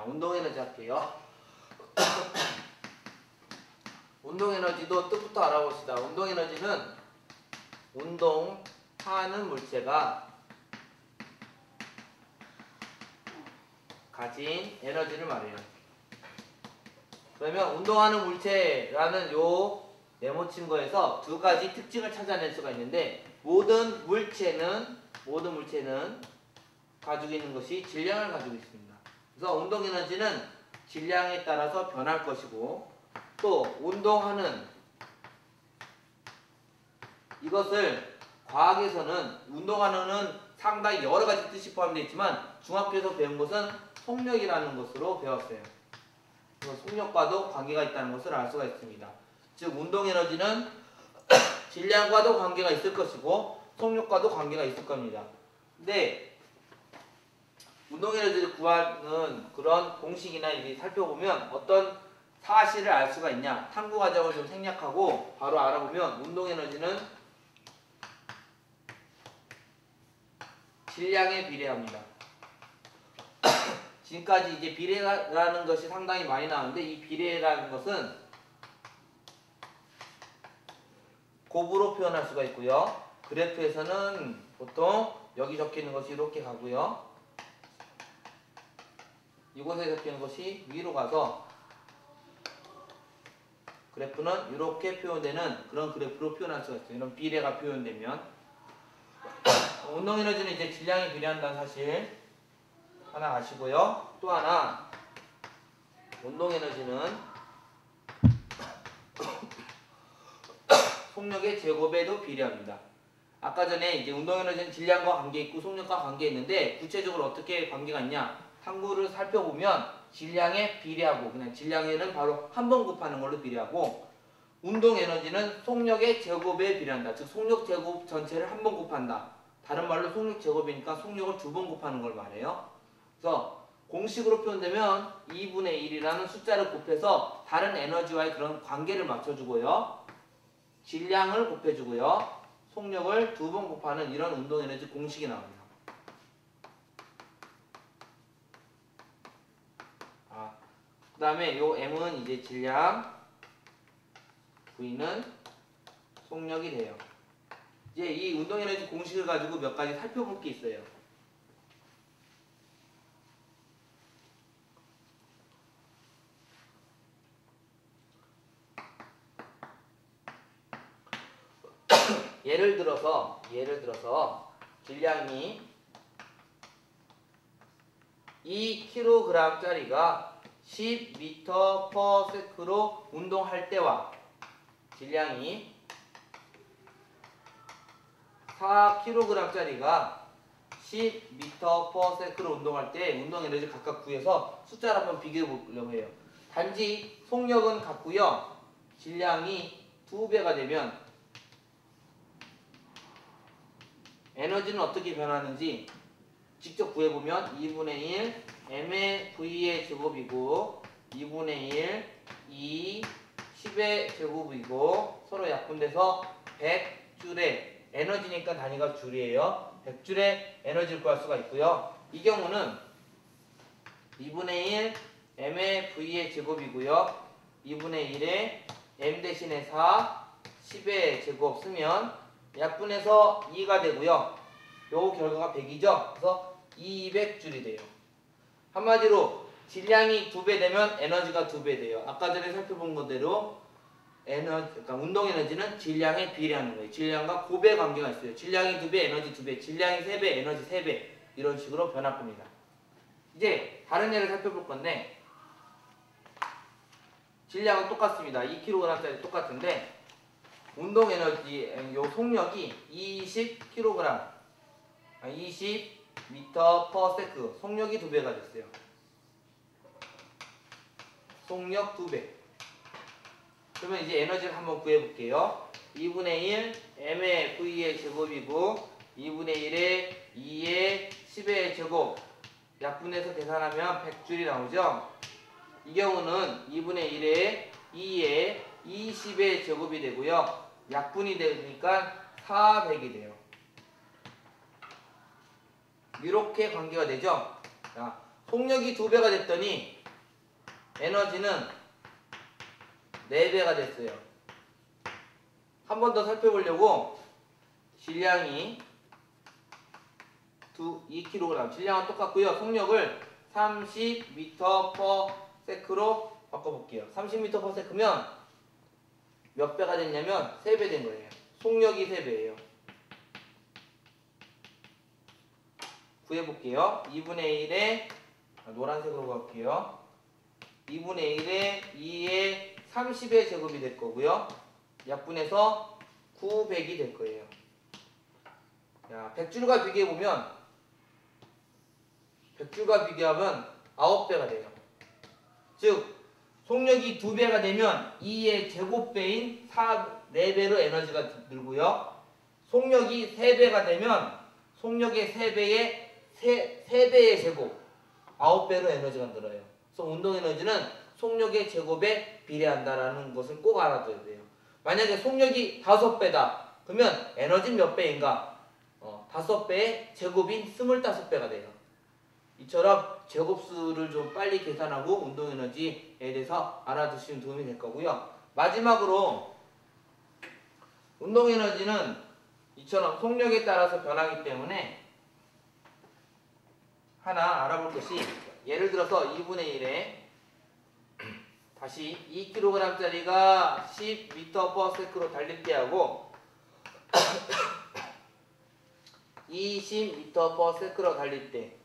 운동 에너지 할게요. 운동 에너지도 뜻부터 알아봅시다. 운동 에너지는 운동하는 물체가 가진 에너지를 말해요. 그러면 운동하는 물체라는 요 네모친 거에서 두 가지 특징을 찾아낼 수가 있는데, 모든 물체는 가지고 있는 것이 질량을 가지고 있습니다. 그래서 운동 에너지는 질량에 따라서 변할 것이고, 또 운동하는 이것을 과학에서는 운동하는은 상당히 여러 가지 뜻이 포함되어 있지만 중학교에서 배운 것은 속력이라는 것으로 배웠어요. 속력과도 관계가 있다는 것을 알 수가 있습니다. 즉 운동 에너지는 질량과도 관계가 있을 것이고 속력과도 관계가 있을 겁니다. 근데 운동 에너지를 구하는 그런 공식이나 이렇게 살펴보면 어떤 사실을 알 수가 있냐, 탐구 과정을 좀 생략하고 바로 알아보면 운동 에너지는 질량에 비례합니다. 지금까지 이제 비례라는 것이 상당히 많이 나오는데, 이 비례라는 것은 곱으로 표현할 수가 있고요. 그래프에서는 보통 여기 적혀 있는 것이 이렇게 가고요. 이곳에 적혀 있는 것이 위로 가서 그래프는 이렇게 표현되는 그런 그래프로 표현할 수가 있어요. 이런 비례가 표현되면 운동 에너지는 이제 질량에 비례한다는 사실 하나 아시고요. 또 하나, 운동 에너지는 속력의 제곱에도 비례합니다. 아까 전에 이제 운동 에너지는 질량과 관계 있고 속력과 관계 있는데, 구체적으로 어떻게 관계가 있냐? 탐구를 살펴보면 질량에 비례하고, 그냥 질량에는 바로 한 번 곱하는 걸로 비례하고, 운동 에너지는 속력의 제곱에 비례한다. 즉 속력 제곱 전체를 한 번 곱한다. 다른 말로 속력 제곱이니까 속력을 두 번 곱하는 걸 말해요. 그래서 공식으로 표현되면 2분의 1이라는 숫자를 곱해서 다른 에너지와의 그런 관계를 맞춰주고요. 질량을 곱해주고요. 속력을 두 번 곱하는 이런 운동 에너지 공식이 나옵니다. 그 다음에 요 M은 이제 질량, V는 속력이 돼요. 이제 이 운동 에너지 공식을 가지고 몇 가지 살펴볼 게 있어요. 예를 들어서 질량이 2kg짜리가 10m/s로 운동할 때와 질량이 4kg짜리가 10m/s로 운동할 때 운동 에너지 각각 구해서 숫자를 한번 비교해 보려고 해요. 단지 속력은 같고요. 질량이 2배가 되면 에너지는 어떻게 변하는지 직접 구해보면 2분의 1 m의 v의 제곱이고 2분의 1 2 10의 제곱이고 서로 약분돼서 100줄의 에너지니까 단위가 줄이에요. 100줄의 에너지를 구할 수가 있고요. 이 경우는 2분의 1 m의 v의 제곱이고요. 2분의 1에 m 대신에 4 10의 제곱 쓰면 약분해서 2가 되고요. 요 결과가 100이죠. 그래서 200줄이 돼요. 한마디로 질량이 2배 되면 에너지가 2배 돼요. 아까 전에 살펴본 것대로 그러니까 운동 에너지는 질량에 비례하는 거예요. 질량과 곱의 관계가 있어요. 질량이 2배, 에너지 2배, 질량이 3배, 에너지 3배 이런 식으로 변할 겁니다. 이제 다른 예를 살펴볼 건데, 질량은 똑같습니다. 2kg짜리 똑같은데 운동 에너지, 요 속력이 20kg, 20m/s, 속력이 2배가 됐어요. 속력 2배. 그러면 이제 에너지를 한번 구해볼게요. 2분의 1 m의 v의 제곱이고 2분의 1에 2의 10의 제곱 약분해서 계산하면 100줄이 나오죠. 이 경우는 2분의 1에 2의 20의 제곱이 되고요. 약분이 되니까 400이 돼요. 이렇게 관계가 되죠. 자, 속력이 2배가 됐더니 에너지는 4배가 됐어요. 한 번 더 살펴보려고 질량이 2kg, 질량은 똑같고요. 속력을 30m/s로 바꿔볼게요. 30m/s면 몇 배가 됐냐면 3배 된 거예요. 속력이 3배예요. 구해볼게요. 2분의 1에 노란색으로 갈게요. 2분의 1에 2의 30의 제곱이 될 거고요. 약분해서 900이 될 거예요. 야, 100줄과 비교해보면 100줄과 비교하면 9배가 돼요. 즉 속력이 2배가 되면 2의 제곱배인 4배로 에너지가 늘고요. 속력이 3배가 되면 속력의 3배의 3배의 제곱 9배로 에너지가 늘어요. 그래서 운동에너지는 속력의 제곱에 비례한다라는 것을 꼭 알아둬야 돼요. 만약에 속력이 5배다. 그러면 에너지 몇 배인가? 5배의 제곱인 25배가 돼요. 이처럼 제곱수를 좀 빨리 계산하고 운동에너지에 대해서 알아두시면 도움이 될 거고요. 마지막으로 운동에너지는 이처럼 속력에 따라서 변하기 때문에 하나 알아볼 것이, 예를 들어서 2분의 1에 다시 2kg짜리가 10m/s로 달릴 때하고 20m/s로 달릴 때,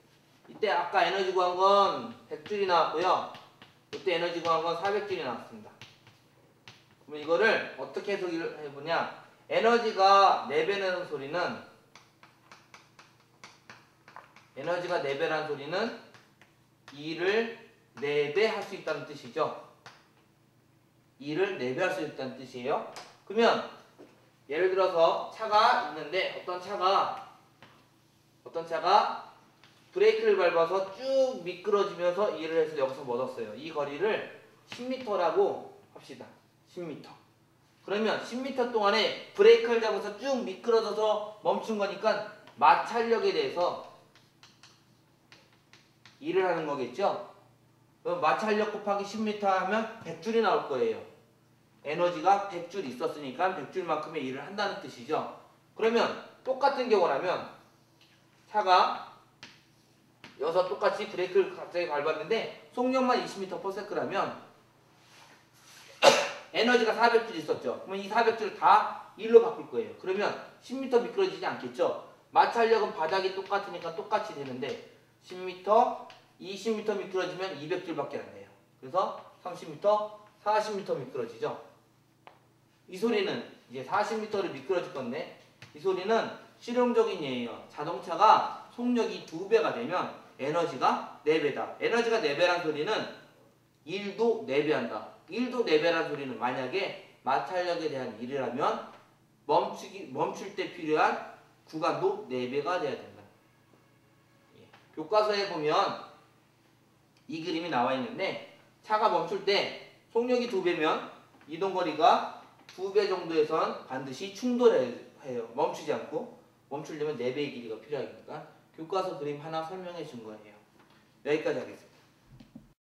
이때 아까 에너지 구한 건 100줄이 나왔고요. 이때 에너지 구한 건 400줄이 나왔습니다. 그러면 이거를 어떻게 해석을 해보냐, 에너지가 4배라는 소리는 2를 4배 할 수 있다는 뜻이죠. 2를 4배 할 수 있다는 뜻이에요. 그러면 예를 들어서 차가 있는데 어떤 차가 브레이크를 밟아서 쭉 미끄러지면서 2를 해서 여기서 멎었어요. 이 거리를 10m라고 합시다. 10m. 그러면 10m 동안에 브레이크를 잡아서 쭉 미끄러져서 멈춘 거니까 마찰력에 대해서 2를 하는 거겠죠? 그럼 마찰력 곱하기 10m 하면 100줄이 나올 거예요. 에너지가 100줄 있었으니까 100줄만큼의 일을 한다는 뜻이죠. 그러면 똑같은 경우라면 차가 여기서 똑같이 브레이크를 갑자기 밟았는데 속력만 20m/s라면 에너지가 400줄 있었죠. 그러면 이 400줄을 다 1로 바꿀 거예요. 그러면 10m 미끄러지지 않겠죠. 마찰력은 바닥이 똑같으니까 똑같이 되는데 10m, 20m 미끄러지면 200줄밖에 안 돼요. 그래서 30m, 40m 미끄러지죠. 이 소리는 이제 40m를 미끄러질 건데, 이 소리는 실용적인 예예요. 자동차가 속력이 2배가 되면 에너지가 4배다. 에너지가 4배란 소리는 1도 4배 한다. 1도 4배란 소리는 만약에 마찰력에 대한 일이라면 멈출 때 필요한 구간도 4배가 돼야 된다. 교과서에 보면 이 그림이 나와 있는데, 차가 멈출 때 속력이 2배면 이동거리가 2배 정도에선 반드시 충돌해요. 멈추지 않고. 멈추려면 4배의 길이가 필요하니까 교과서 그림 하나 설명해 준 거예요. 여기까지 하겠습니다.